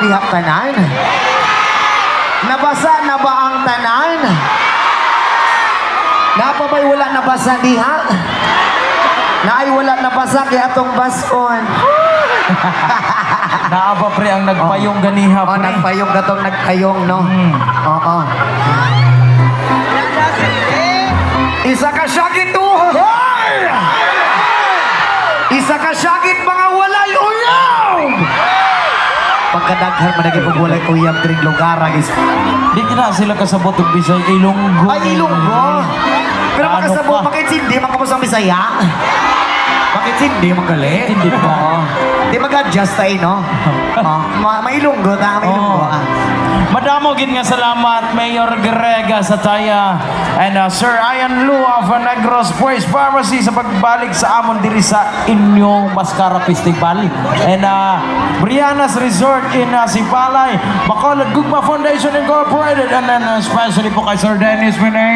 diha tanan? Nabasa na ba ang tanan? Napabay wala nabasa diha? Naay wala nabasa kay atong bason. Naaba pre ang nagpayong ganiha O, pre. nagpayong gatong nagpayong, no? Oo. Isa ka syagit hoy! Isa ka syagit mga walay uyab! Pagkadaghan man naging walay uyab dring lugar is Di kina sila kasabot og Bisay Ilonggo. ay Ilonggo. Pero Ano makasabot, pa? makitsindi, makapasang Bisaya. Makitsindi, magaling. Hindi pa. Oo. Di mag-adjust tayo, no? Mailonggo ta, mailonggo. Madamo gid nga salamat Mayor Grega sa Taya and Sir Ian Lu of Negros Boys Pharmacy sa pagbalik sa amon diri sa inyong Mascara Festival and Brianna's Resort in Sipalay, Bacolod Gugma Foundation Incorporated and then especially po kay Sir Dennis Pinay.